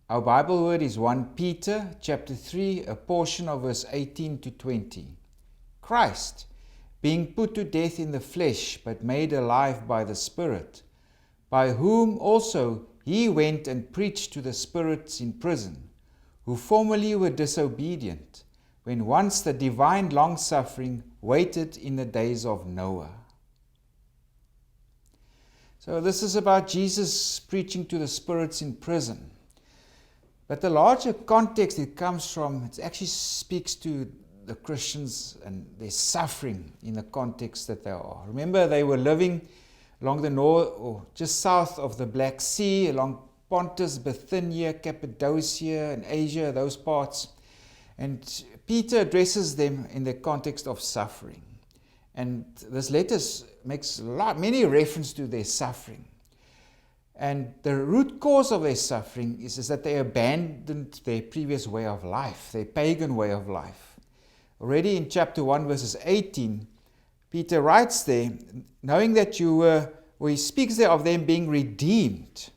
Our Bible word is 1 Peter chapter 3, a portion of verse 18 to 20. Christ, being put to death in the flesh, but made alive by the Spirit, by whom also he went and preached to the spirits in prison, who formerly were disobedient, when once the divine longsuffering waited in the days of Noah. So this is about Jesus preaching to the spirits in prison. But the larger context it comes from, it actually speaks to the Christians and their suffering in the context that they are. Remember, they were living along the north or just south of the Black Sea, along Pontus, Bithynia, Cappadocia, and Asia, those parts. And Peter addresses them in the context of suffering. And this letter makes many reference to their suffering. And the root cause of their suffering is that they abandoned their previous way of life, their pagan way of life. Already in chapter 1, verses 18, Peter writes there, knowing that he speaks there of them being redeemed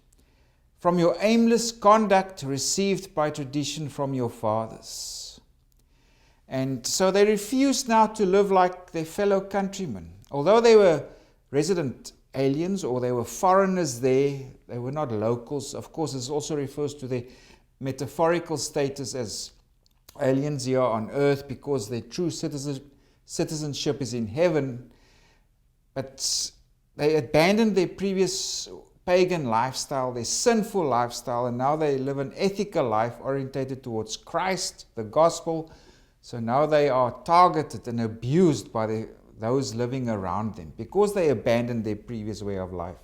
from your aimless conduct received by tradition from your fathers. And so they refused now to live like their fellow countrymen. Although they were resident aliens or they were foreigners there, they were not locals. Of course, this also refers to their metaphorical status as aliens here on earth because their true citizenship is in heaven. But they abandoned their previous pagan lifestyle, their sinful lifestyle, and now they live an ethical life orientated towards Christ, the gospel. So now they are targeted and abused by those living around them because they abandoned their previous way of life.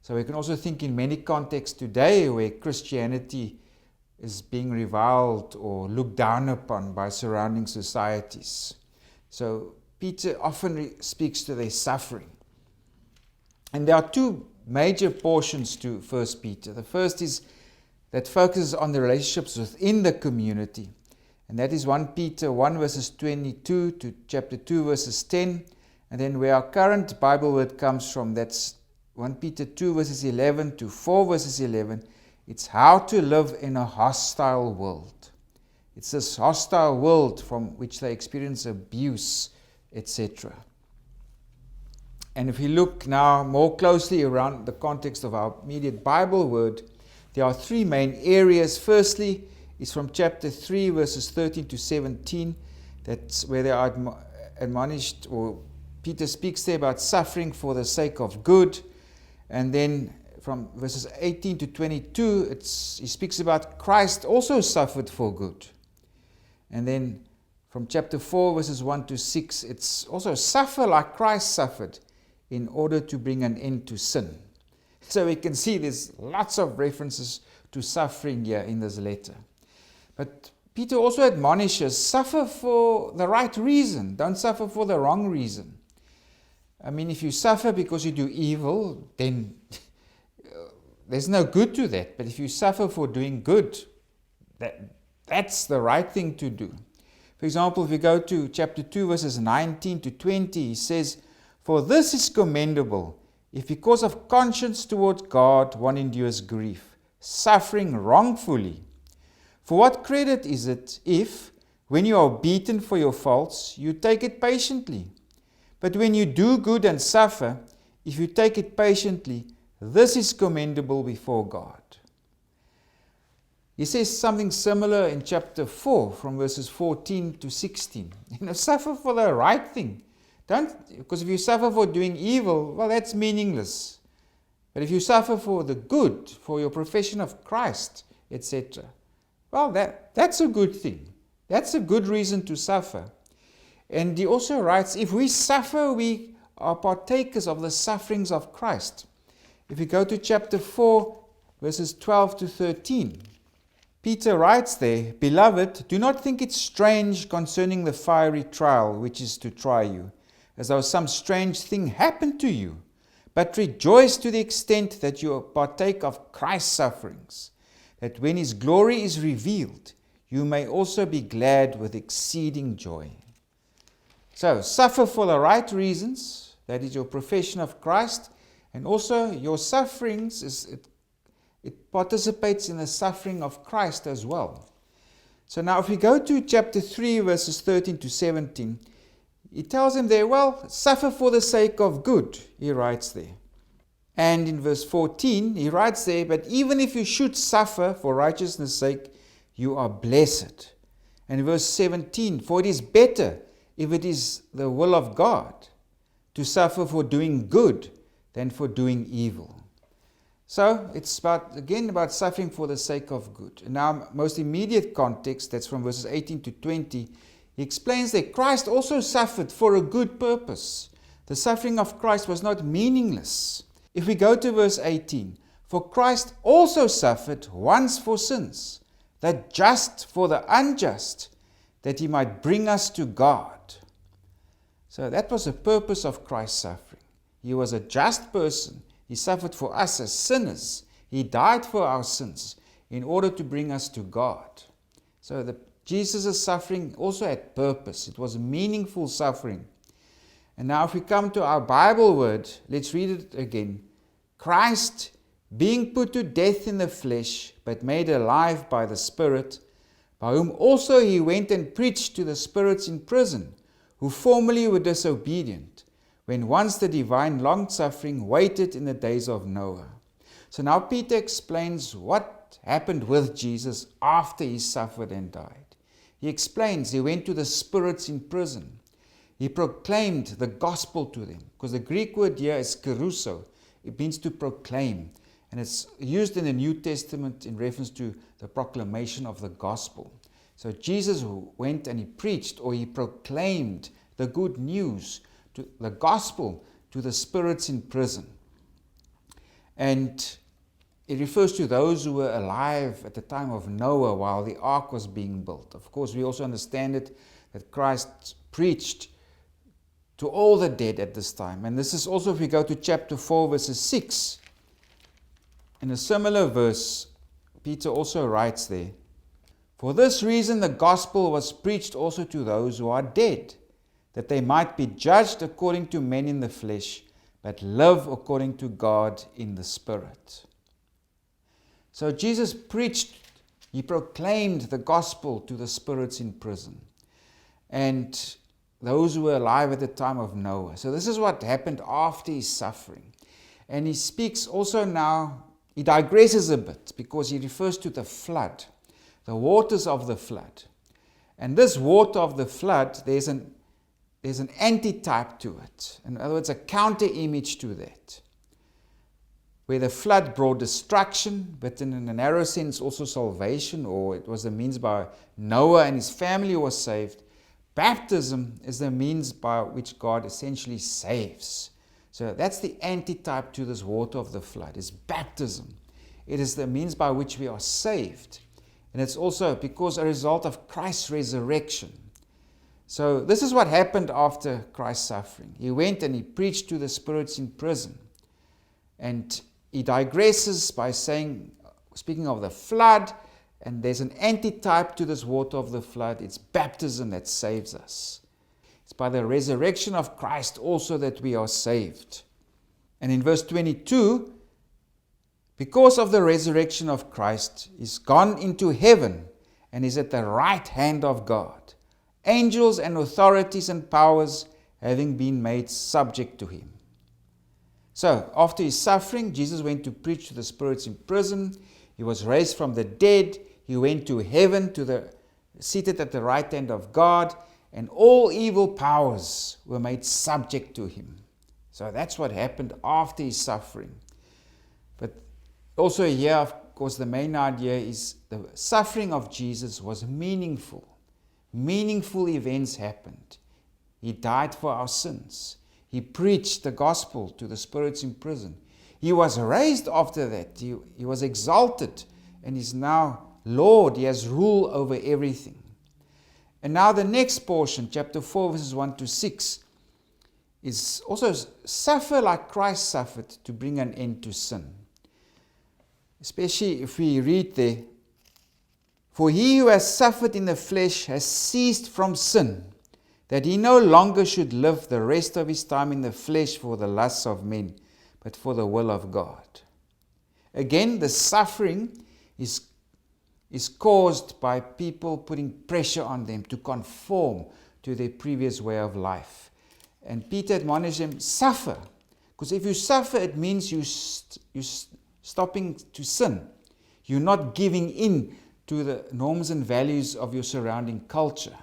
So we can also think in many contexts today where Christianity is being reviled or looked down upon by surrounding societies. So Peter often speaks to their suffering. And there are two major portions to 1 Peter. The first is that focuses on the relationships within the community. And that is 1 Peter 1 verses 22 to chapter 2 verses 10. And then where our current Bible word comes from, that's 1 Peter 2 verses 11 to 4 verses 11. It's how to live in a hostile world. It's this hostile world from which they experience abuse, etc. And if we look now more closely around the context of our immediate Bible word, there are three main areas. Firstly, is from chapter 3 verses 13 to 17. That's where they are admonished, or Peter speaks there about suffering for the sake of good. And then from verses 18 to 22, he speaks about Christ also suffered for good. And then from chapter 4 verses 1 to 6, it's also suffer like Christ suffered in order to bring an end to sin. So we can see there's lots of references to suffering here in this letter. But Peter also admonishes, suffer for the right reason. Don't suffer for the wrong reason. I mean, if you suffer because you do evil, then there's no good to that. But if you suffer for doing good, that's the right thing to do. For example, if we go to chapter 2, verses 19 to 20, he says, for this is commendable, if because of conscience toward God one endures grief, suffering wrongfully. For what credit is it if, when you are beaten for your faults, you take it patiently? But when you do good and suffer, if you take it patiently, this is commendable before God. He says something similar in chapter 4, from verses 14 to 16. Suffer for the right thing. Because if you suffer for doing evil, well, that's meaningless. But if you suffer for the good, for your profession of Christ, etc., well, that's a good thing. That's a good reason to suffer. And he also writes, if we suffer, we are partakers of the sufferings of Christ. If we go to chapter 4, verses 12 to 13, Peter writes there, beloved, do not think it strange concerning the fiery trial which is to try you, as though some strange thing happened to you, but rejoice to the extent that you partake of Christ's sufferings, that when his glory is revealed, you may also be glad with exceeding joy. So, suffer for the right reasons, that is your profession of Christ, and also your sufferings it participates in the suffering of Christ as well. So now if we go to chapter 3, verses 13 to 17, he tells him there, well, suffer for the sake of good, he writes there. And in verse 14, he writes there, but even if you should suffer for righteousness' sake, you are blessed. And in verse 17, for it is better, if it is the will of God, to suffer for doing good than for doing evil. So it's about suffering for the sake of good. And now, most immediate context, that's from verses 18 to 20, he explains that Christ also suffered for a good purpose. The suffering of Christ was not meaningless. If we go to verse 18, for Christ also suffered once for sins, the just for the unjust, that he might bring us to God. So that was the purpose of Christ's suffering. He was a just person. He suffered for us as sinners. He died for our sins in order to bring us to God. So Jesus' suffering also had purpose. It was meaningful suffering. And now if we come to our Bible word, let's read it again. Christ, being put to death in the flesh, but made alive by the Spirit, by whom also he went and preached to the spirits in prison, who formerly were disobedient, when once the divine long-suffering waited in the days of Noah. So now Peter explains what happened with Jesus after he suffered and died. He explains he went to the spirits in prison. He proclaimed the gospel to them, because the Greek word here is keruso. It means to proclaim. And it's used in the New Testament in reference to the proclamation of the gospel. So Jesus went and he preached, or he proclaimed the good news, to the gospel, to the spirits in prison. And it refers to those who were alive at the time of Noah while the ark was being built. Of course, we also understand it that Christ preached to all the dead at this time. And this is also, if we go to chapter 4, verses 6, in a similar verse, Peter also writes there, for this reason the gospel was preached also to those who are dead, that they might be judged according to men in the flesh, but live according to God in the Spirit. So Jesus preached, he proclaimed the gospel to the spirits in prison, and those who were alive at the time of Noah. So this is what happened after his suffering. And he speaks also now, he digresses a bit, because he refers to the flood, the waters of the flood. And this water of the flood, there's an antitype to it. In other words, a counter image to that. Where the flood brought destruction, but in a narrow sense also salvation, or it was the means by Noah and his family was saved. Baptism is the means by which God essentially saves. So that's the antitype to this water of the flood, is baptism. It is the means by which we are saved. And it's also because a result of Christ's resurrection. So this is what happened after Christ's suffering. He went and he preached to the spirits in prison. And he digresses by speaking of the flood, and there's an antitype to this water of the flood. It's baptism that saves us. It's by the resurrection of Christ also that we are saved. And in verse 22, because of the resurrection of Christ, he's gone into heaven and is at the right hand of God. Angels and authorities and powers having been made subject to him. So, after his suffering, Jesus went to preach to the spirits in prison. He was raised from the dead. He went to heaven, seated at the right hand of God, and all evil powers were made subject to him. So that's what happened after his suffering. But also here, of course, the main idea is the suffering of Jesus was meaningful. Meaningful events happened. He died for our sins. He preached the gospel to the spirits in prison. He was raised after that. He was exalted and is now Lord. He has rule over everything. And now the next portion, chapter 4, verses 1 to 6, is also suffer like Christ suffered to bring an end to sin. Especially if we read there, for he who has suffered in the flesh has ceased from sin, that he no longer should live the rest of his time in the flesh for the lusts of men, but for the will of God. Again, the suffering is caused by people putting pressure on them to conform to their previous way of life. And Peter admonished them, suffer. Because if you suffer, it means you're stopping to sin. You're not giving in to the norms and values of your surrounding culture.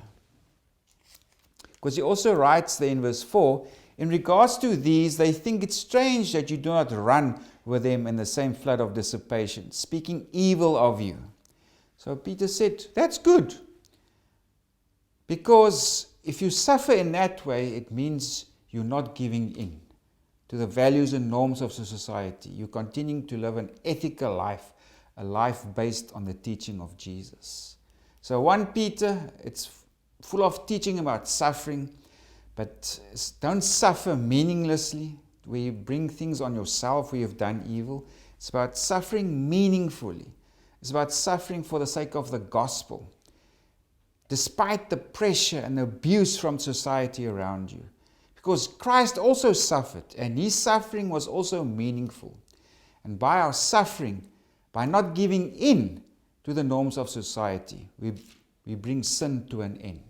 Because he also writes there in verse 4, in regards to these, they think it strange that you do not run with them in the same flood of dissipation, speaking evil of you. So Peter said, that's good. Because if you suffer in that way, it means you're not giving in to the values and norms of society. You're continuing to live an ethical life, a life based on the teaching of Jesus. So 1 Peter, it's full of teaching about suffering, but don't suffer meaninglessly, where you bring things on yourself where you've done evil. It's about suffering meaningfully. It's about suffering for the sake of the gospel, despite the pressure and abuse from society around you. Because Christ also suffered, and his suffering was also meaningful. And by our suffering, by not giving in to the norms of society, we bring sin to an end.